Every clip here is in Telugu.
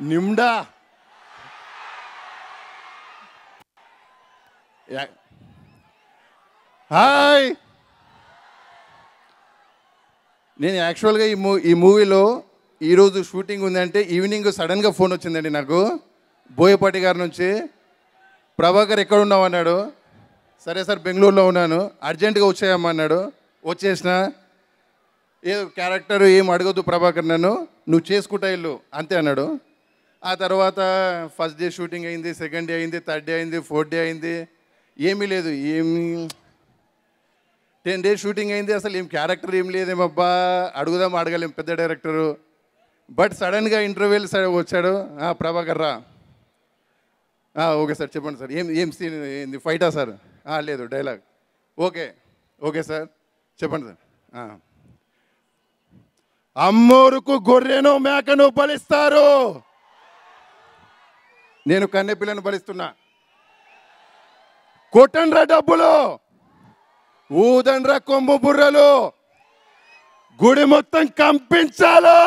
నిమ్డా హాయ్. నేను యాక్చువల్గా ఈ మూవీలో ఈరోజు షూటింగ్ ఉందంటే ఈవినింగ్ సడన్గా ఫోన్ వచ్చిందండి నాకు బోయపాటి గారి నుంచి. ప్రభాకర్ ఎక్కడ ఉన్నావు అన్నాడు. సరే సార్ బెంగళూరులో ఉన్నాను, అర్జెంటుగా వచ్చేయమ్మన్నాడు. వచ్చేసిన ఏ క్యారెక్టర్ ఏం అడగద్దు ప్రభాకర్, నువ్వు చేసుకుంటా ఇల్లు అంతే అన్నాడు. ఆ తర్వాత ఫస్ట్ డే షూటింగ్ అయింది, సెకండ్ డే అయింది, థర్డ్ డే అయింది, ఫోర్త్ డే అయింది. ఏమీ లేదు, 10 days షూటింగ్ అయింది. అసలు ఏం క్యారెక్టర్ ఏం లేదేమబ్బా, అడగలేం పెద్ద డైరెక్టరు. బట్ సడన్గా ఇంటర్వ్యూలు వచ్చాడు. ప్రభాకర్ రా, ఓకే సార్ చెప్పండి సార్, ఏం సీన్ ఏంది, ఫైటా సార్? లేదు డైలాగ్. ఓకే సార్ చెప్పండి సార్. అమ్మోరుకు గొర్రెను మేకను బలిస్తారు, నేను కన్నె పిల్లను బలిస్తున్నా. కొట్టండ్రా డబ్బులు, ఊదండ్రా కొమ్ము బుర్రలు, గుడి మొత్తం కంపించాలా.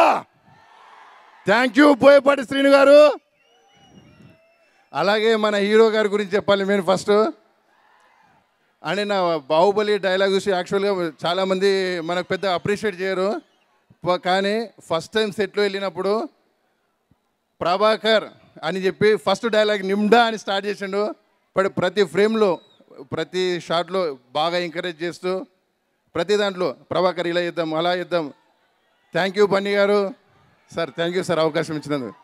థ్యాంక్ యూ బోయపాటి శ్రీను గారు. అలాగే మన హీరో గారి గురించి చెప్పాలి నేను ఫస్ట్. అంటే నా బాహుబలి డైలాగ్ చూసి యాక్చువల్గా చాలామంది మనకు పెద్ద అప్రిషియేట్ చేయరు, కానీ ఫస్ట్ టైం సెట్లో వెళ్ళినప్పుడు ప్రభాకర్ అని చెప్పి ఫస్ట్ డైలాగ్ నిమ్డా అని స్టార్ట్ చేసిండు. ప్రతి ఫ్రేమ్లో ప్రతి షాట్లో బాగా ఎంకరేజ్ చేస్తూ ప్రతి దాంట్లో ప్రభాకర్ ఇలా చేద్దాం అలా చేద్దాం. థ్యాంక్ యూ బన్నీ గారు. సార్ థ్యాంక్ యూ సార్ అవకాశం ఇచ్చినందుకు.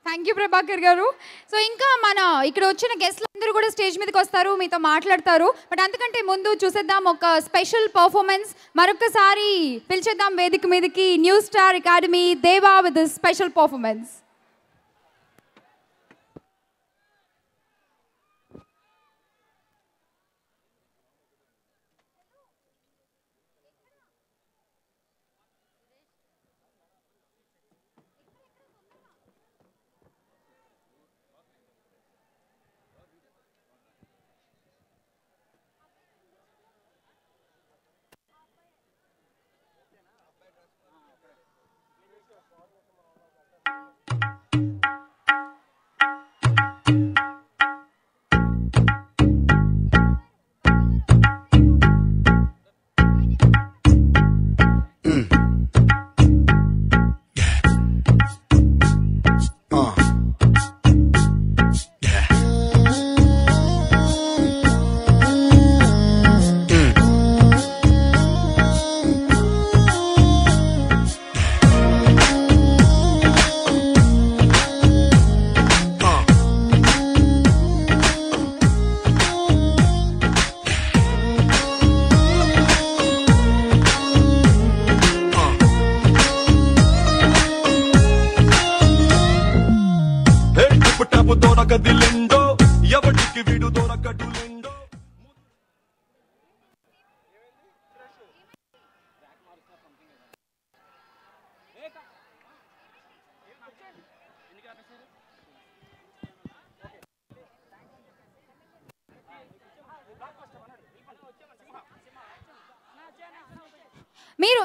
థ్యాంక్ యూ ప్రభాకర్ గారు. సో ఇంకా మన ఇక్కడ వచ్చిన గెస్ట్లు అందరూ కూడా స్టేజ్ మీదకి వస్తారు, మీతో మాట్లాడతారు. బట్ అంతకంటే ముందు చూసేద్దాం ఒక స్పెషల్ పర్ఫార్మెన్స్. మరొకసారి పిలిచేద్దాం వేదిక మీదకి న్యూ స్టార్ అకాడమీ దేవా విత్ స్పెషల్ పర్ఫార్మెన్స్.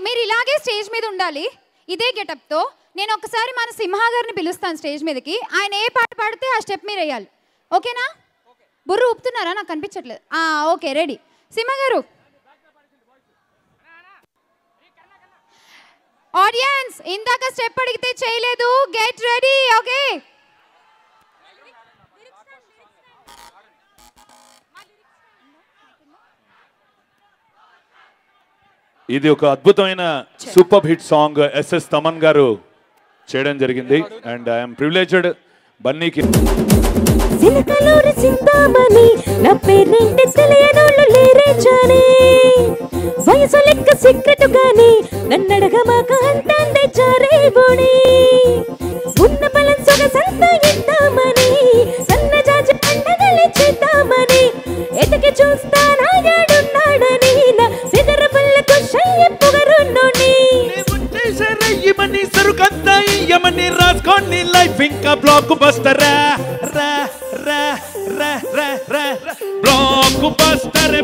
మీరు ఇలాగే స్టేజ్ మీద ఉండాలి, ఇదే గెటప్తో. నేను ఒకసారి మన సింహ గారిని పిలుస్తాను స్టేజ్ మీదకి. ఆయన ఏ పాట పాడితే ఆ స్టెప్ మీరు వేయాలి, ఓకేనా? బుర్ర ఊపుతున్నారా? నాకు కనిపించట్లేదు. Okay, ready. సింహ గారు. ఆడియన్స్ ఇందాక స్టెప్ అడిగితే చేయలేదు, గెట్ రెడీ. ఓకే, ఇది ఒక అద్భుతమైన super hit song SS Thaman గారు చేయడం జరిగింది. అండ్ ఐఎమ్ ప్రివిలేజ్డ్ బన్నీకి. సిలకలూరి సింతామణి నా పేరేంటి తెలియనోళ్ళు లేరే జానే, వయసు లెక్క సీక్రెట్ గాని నన్నడగమాక అంటాందే చారే బోణి, ఉన్న బలం సొగసంతా ఇద్దామని సన్నజాజి పండగలే చేద్దామని ఎదకి చూస్తానా యాడున్నాడని నా ఫిగర్ బల్లకు షయ్య పొగరున్నోని ఇమని సరుకంతా ఇయమని రాసుకోండి లైఫ్ ఇంకా బ్లాక్ బస్టర్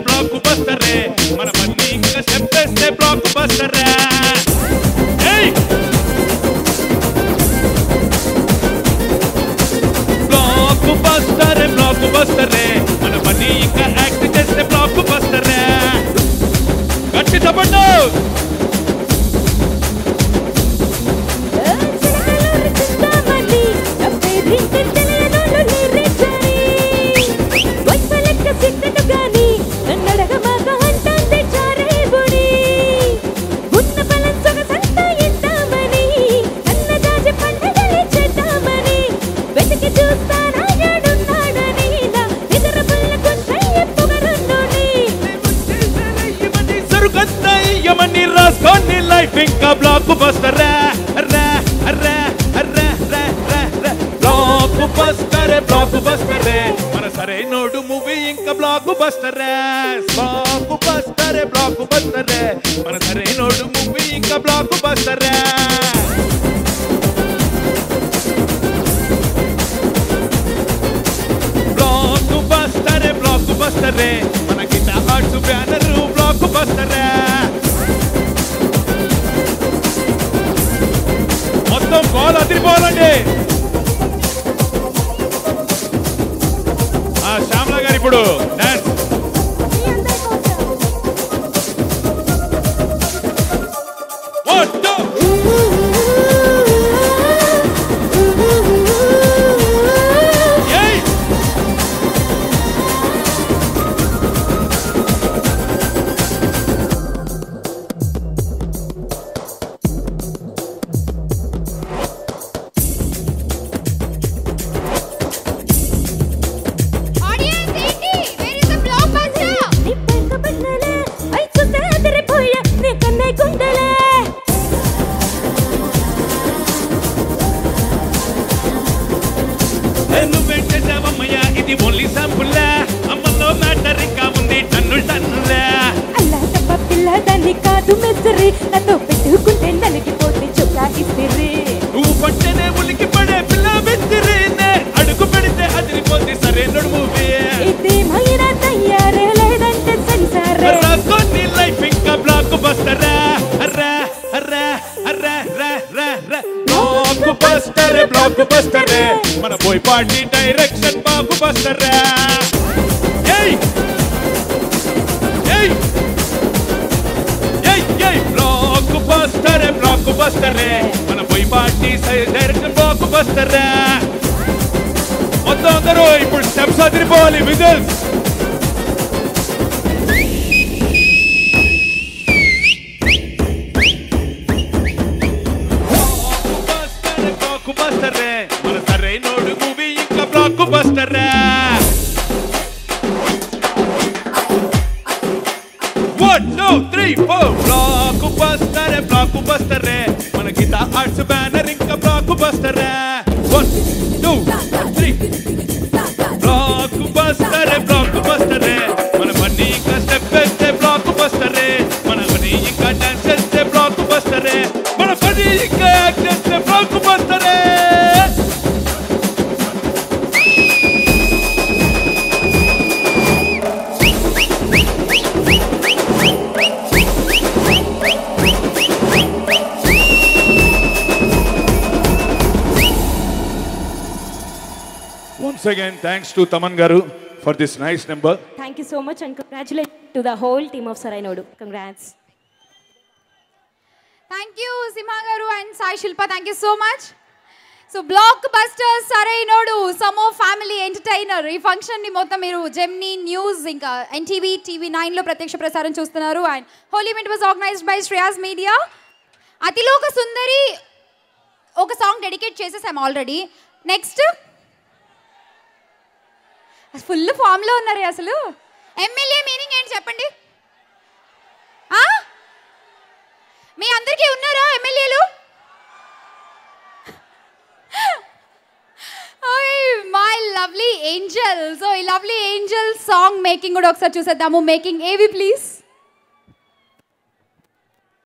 బ్లాక్ బస్టర్ మన మన్ని ఇంకా చెప్పేస్తే బ్లాక్ బస్టర్ రాసుకోండి లైఫ్ ఇంకా బ్లాక్ బస్టర్ బ్లాక్ బస్టర్ మన సరైనోడు మూవీ ఇంకా బ్లాక్ బస్టర్ బ్లాక్ బస్టర్ మన సరైనోడు మూవీ ఇంకా బ్లాక్ బస్టర్ బ్లాక్ బస్టర్ మన గిట ఆర్ట్స్ బ్యానర్ బ్లాక్ బస్టర్ మొత్తం బాల్ అదిరిపోవాలండి. శ్యామల గారు ఇప్పుడు డాన్స్ నువ్వు పట్టనే ఉలికి పడే పిల్ల బెత్తిరేనే అడుగు పెడితే అదిరిపోతే సరైనడు మూవీ రాసుకోండి లైఫ్ ఇంకా బ్లాక్ బస్టర్ బ్లాక్ బస్టర్ మన Boyapati direction blockbuster blockbuster మన Boyapati direction blockbuster మొత్తం అందరూ ఇప్పుడు స్టెప్స్ అదిరిపోవాలి విజిల్స్ బ్లాక్ బస్టర్ మన సరైనోడు మూవీ ఇంకా బ్లాక్ బస్టర్ బ్లాక్ బస్టర్ మన గీత ఆర్ట్స్ బ్యానర్ ఇంకా బ్లాక్ బస్టర్ 1 2 3 బ్లాక్ బస్టర్ మన మనీ ఇంకా స్టెప్ వేస్తే బ్లాక్ బస్టర్ మన మనీ ఇంకా డాన్స్ చేస్తే బ్లాక్ బస్టర్ మన పని ఇంకా యాక్ట్ చేస్తే block buster Once again, thanks to Taman Garu for this nice number. Thank you so much and congratulations to the whole team of Sarainodu. Congrats. Thank you, Simha Garu and Sai Shilpa. Thank you so much. So, Blockbuster Sarainodu, Samo Family Entertainer. ఈ ఫంక్షన్ ని మొత్తం మీరు జెమినీ న్యూస్ ఇంకా ఎన్టీవీ TV9 లో ప్రత్యక్ష ప్రసారం చూస్తున్నారు. And whole event was organized by Shreyas Media. Athiloka Sundari ఒక సాంగ్ డెడికేట్ చేసేసాం ఆల్రెడీ. నెక్స్ట్ ఫుల్ ఫామ్ లో ఉన్నారు అసలు. ఎమ్మెల్యే మీనింగ్ ఏంటి చెప్పండి? మీ అందరికీ ఉన్నారా ఎమ్మెల్యేలు? My lovely Angel. సో ఈ లవ్లీ ఏంజల్ సాంగ్ మేకింగ్ కూడా ఒకసారి చూసేద్దాము. మేకింగ్ ఏవి ప్లీజ్?